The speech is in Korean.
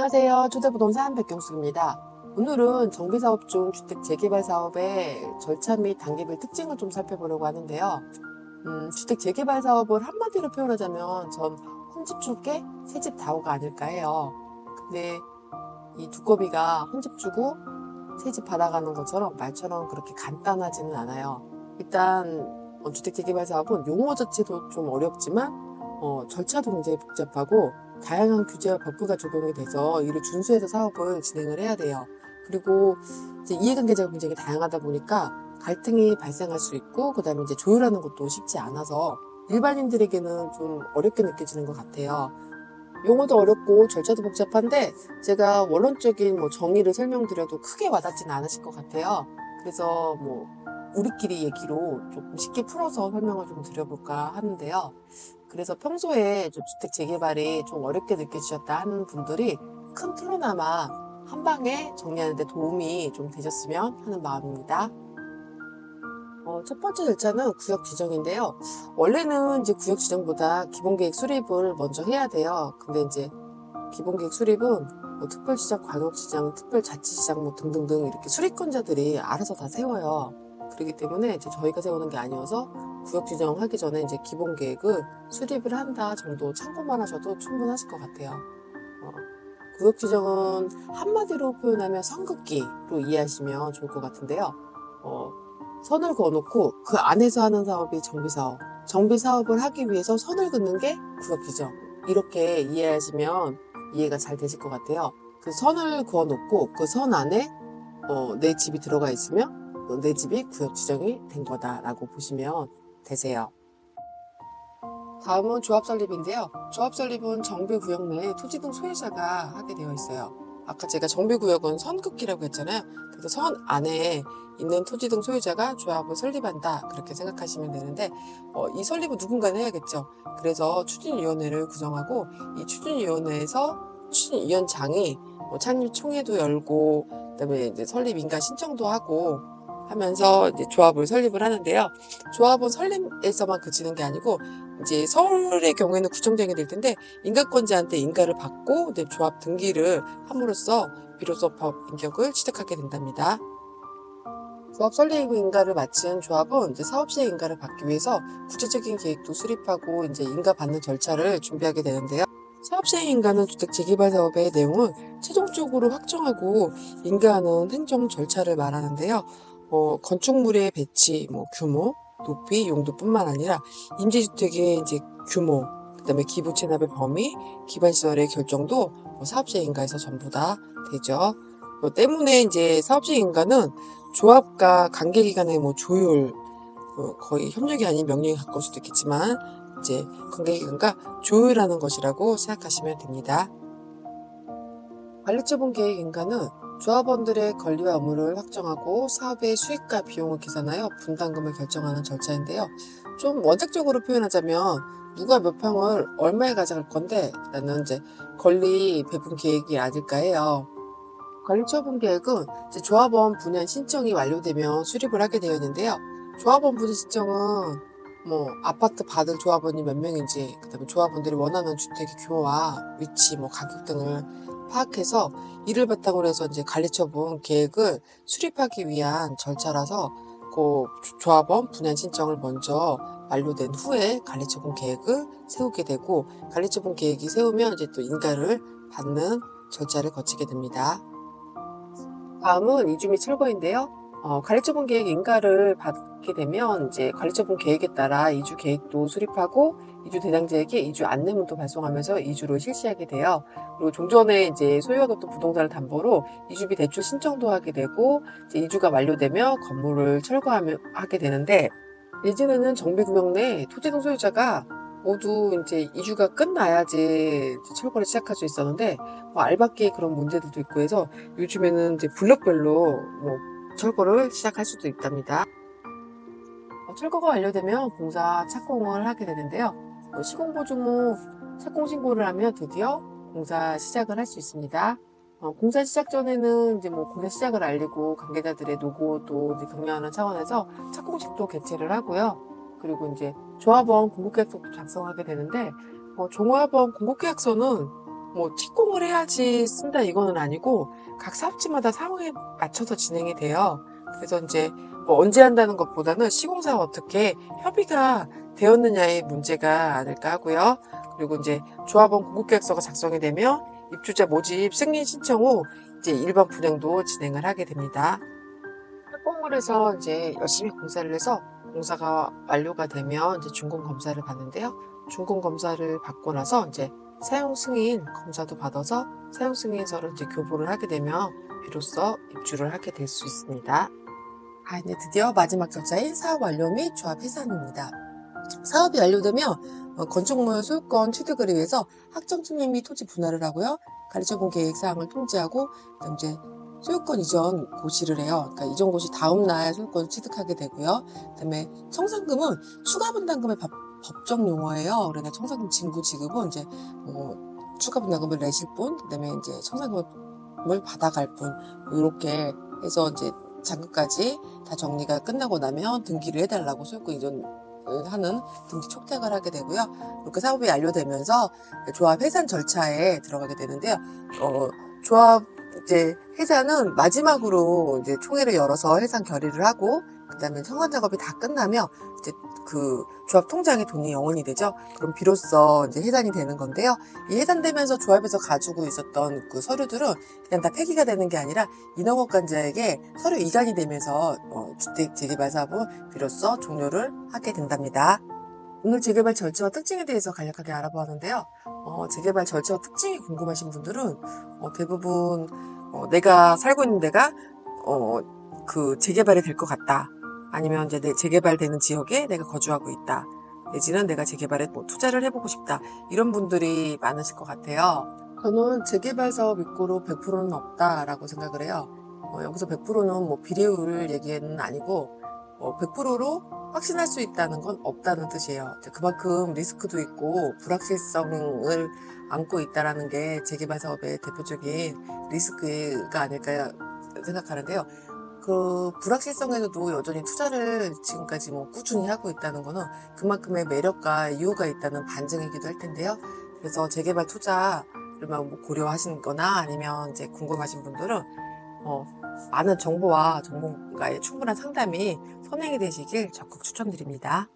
안녕하세요. 초대부동산 백경숙입니다. 오늘은 정비사업 중 주택 재개발 사업의 절차 및 단계별 특징을 좀 살펴보려고 하는데요. 주택 재개발 사업을 한마디로 표현하자면 전 헌집주께 새집 다오가 아닐까 해요. 근데 이 두꺼비가 헌집 주고 새집 받아가는 것처럼 말처럼 그렇게 간단하지는 않아요. 일단 주택 재개발 사업은 용어 자체도 좀 어렵지만 절차도 굉장히 복잡하고 다양한 규제와 법규가 적용이 돼서 이를 준수해서 사업을 진행을 해야 돼요. 그리고 이제 이해관계자가 굉장히 다양하다 보니까 갈등이 발생할 수 있고, 그 다음에 이제 조율하는 것도 쉽지 않아서 일반인들에게는 좀 어렵게 느껴지는 것 같아요. 용어도 어렵고 절차도 복잡한데 제가 원론적인 정의를 설명드려도 크게 와닿지는 않으실 것 같아요. 그래서 우리끼리 얘기로 조금 쉽게 풀어서 설명을 좀 드려볼까 하는데요. 그래서 평소에 좀 주택 재개발이 좀 어렵게 느껴지셨다 하는 분들이 큰 틀로나마 한 방에 정리하는 데 도움이 좀 되셨으면 하는 마음입니다. 첫 번째 절차는 구역 지정인데요. 원래는 이제 구역 지정보다 기본계획 수립을 먼저 해야 돼요. 근데 이제 기본계획 수립은 특별시장, 광역시장, 특별자치시장 등등등 이렇게 수립권자들이 알아서 다 세워요. 그렇기 때문에 이제 저희가 세우는 게 아니어서 구역 지정하기 전에 이제 기본계획을 수립을 한다 정도 참고만 하셔도 충분하실 것 같아요. 어, 구역 지정은 한마디로 표현하면 선긋기로 이해하시면 좋을 것 같은데요. 어, 선을 그어놓고 그 안에서 하는 사업이 정비사업. 정비사업을 하기 위해서 선을 긋는 게 구역 지정. 이렇게 이해하시면 이해가 잘 되실 것 같아요. 그 선을 그어놓고 그 선 안에 내 집이 들어가 있으면 내 집이 구역 지정이 된 거다라고 보시면 되세요. 다음은 조합 설립인데요. 조합 설립은 정비구역 내에 토지 등 소유자가 하게 되어 있어요. 아까 제가 정비구역은 선긋기라고 했잖아요. 그래서 선 안에 있는 토지 등 소유자가 조합을 설립한다, 그렇게 생각하시면 되는데 이 설립은 누군가는 해야겠죠. 그래서 추진위원회를 구성하고 이 추진위원회에서 추진위원장이 창립총회도 열고, 그다음에 이제 설립 인가 신청도 하고 하면서 이제 조합을 설립을 하는데요. 조합은 설립에서만 그치는 게 아니고 이제 서울의 경우에는 구청장이 될 텐데 인가권자한테 인가를 받고 이제 조합 등기를 함으로써 비로소 법 인격을 취득하게 된답니다. 조합 설립 인가를 마친 조합은 이제 사업 시행 인가를 받기 위해서 구체적인 계획도 수립하고 이제 인가 받는 절차를 준비하게 되는데요. 사업 시행 인가는 주택 재개발 사업의 내용을 최종적으로 확정하고 인가하는 행정 절차를 말하는데요. 건축물의 배치, 규모, 높이, 용도뿐만 아니라 임대주택의 이제 규모, 그다음에 기부 체납의 범위, 기반 시설의 결정도 사업 시행 인가에서 전부 다 되죠. 때문에 이제 사업 시행 인가는 조합과 관계기관의 조율, 거의 협력이 아닌 명령에 가까울 수도 있겠지만 이제 관계기관과 조율하는 것이라고 생각하시면 됩니다. 관리처분 계획 인가는 조합원들의 권리와 의무를 확정하고 사업의 수익과 비용을 계산하여 분담금을 결정하는 절차인데요. 좀 원칙적으로 표현하자면 누가 몇 평을 얼마에 가져갈 건데 라는 이제 권리 배분 계획이 아닐까 해요. 관리처분 계획은 이제 조합원 분양 신청이 완료되면 수립을 하게 되어 있는데요. 조합원 분양 신청은 아파트 받을 조합원이 몇 명인지, 그다음에 조합원들이 원하는 주택의 규모와 위치, 가격 등을 파악해서 이를 바탕으로 해서 이제 관리처분 계획을 수립하기 위한 절차라서 그 조합원 분양 신청을 먼저 완료된 후에 관리처분 계획을 세우게 되고, 관리처분 계획이 세우면 이제 또 인가를 받는 절차를 거치게 됩니다. 다음은 이주 및 철거인데요. 관리처분 계획 인가를 받게 되면 이제 관리처분 계획에 따라 이주 계획도 수립하고 이주 대상자에게 이주 안내문도 발송하면서 이주를 실시하게 돼요. 그리고 종전에 이제 소유하던 부동산을 담보로 이주비 대출 신청도 하게 되고, 이제 이주가 완료되면 건물을 철거하게 되는데, 예전에는 정비구역 내 토지 등 소유자가 모두 이제 이주가 끝나야지 철거를 시작할 수 있었는데 알박기에 그런 문제들도 있고 해서 요즘에는 이제 블록별로 철거를 시작할 수도 있답니다. 철거가 완료되면 공사 착공을 하게 되는데요. 시공 보증 후 착공 신고를 하면 드디어 공사 시작을 할 수 있습니다. 공사 시작 전에는 이제 공사 시작을 알리고 관계자들의 노고도 이제 격려하는 차원에서 착공식도 개최를 하고요. 그리고 이제 조합원 공급계약서도 작성하게 되는데, 조합원 공급계약서는 뭐 특공을 해야지 쓴다 이거는 아니고 각 사업지마다 상황에 맞춰서 진행이 돼요. 그래서 이제 뭐 언제 한다는 것보다는 시공사와 어떻게 협의가 되었느냐의 문제가 아닐까 하고요. 그리고 이제 조합원 공급계약서가 작성이 되면 입주자 모집 승인 신청 후 이제 일반 분양도 진행을 하게 됩니다. 착공을 해서 이제 열심히 공사를 해서 공사가 완료가 되면 이제 준공 검사를 받는데요. 준공 검사를 받고 나서 이제 사용 승인 검사도 받아서 사용 승인서를 이제 교부를 하게 되면 비로소 입주를 하게 될 수 있습니다. 이제 드디어 마지막 절차인 사업 완료 및 조합 해산입니다. 사업이 완료되면 건축물 소유권 취득을 위해서 학점 승인 및 토지 분할을 하고요. 가리처분 계획 사항을 통지하고 그다음 이제 소유권 이전 고시를 해요. 그러니까 이전 고시 다음 날 소유권을 취득하게 되고요. 그다음에 청산금은 추가 분담금의 법정 용어예요. 그러니까 청산금 징구 지급은 이제 추가 분담금을 내실 분, 그다음에 이제 청산금을 받아갈 분, 이렇게 해서 이제 잔금까지 다 정리가 끝나고 나면 등기를 해달라고 소유권 이전 하는 등기 촉탁을 하게 되고요. 이렇게 사업이 완료되면서 조합 해산 절차에 들어가게 되는데요. 조합 이제 해산은 마지막으로 이제 총회를 열어서 해산 결의를 하고 그다음에 청산 작업이 다 끝나면 이제 그 조합 통장에 돈이 영원이 되죠. 그럼 비로소 이제 해산이 되는 건데요. 이 해산되면서 조합에서 가지고 있었던 그 서류들은 그냥 다 폐기가 되는 게 아니라 인허가권자에게 서류 이관이 되면서 주택 재개발 사업은 비로소 종료를 하게 된답니다. 오늘 재개발 절차와 특징에 대해서 간략하게 알아보았는데요. 재개발 절차와 특징이 궁금하신 분들은 대부분 내가 살고 있는 데가 그 재개발이 될 것 같다. 아니면 이제 내 재개발되는 지역에 내가 거주하고 있다. 내지는 내가 재개발에 뭐 투자를 해보고 싶다. 이런 분들이 많으실 것 같아요. 저는 재개발 사업 입고로 100%는 없다라고 생각을 해요. 여기서 100%는 뭐 비례율 얘기는 아니고 100%로 확신할 수 있다는 건 없다는 뜻이에요. 그만큼 리스크도 있고 불확실성을 안고 있다라는 게 재개발 사업의 대표적인 리스크가 아닐까 생각하는데요. 그 불확실성에서도 여전히 투자를 지금까지 뭐 꾸준히 하고 있다는 거는 그만큼의 매력과 이유가 있다는 반증이기도 할 텐데요. 그래서 재개발 투자를 뭐 고려하신 거나 아니면 이제 궁금하신 분들은 많은 정보와 전문가의 충분한 상담이 선행이 되시길 적극 추천드립니다.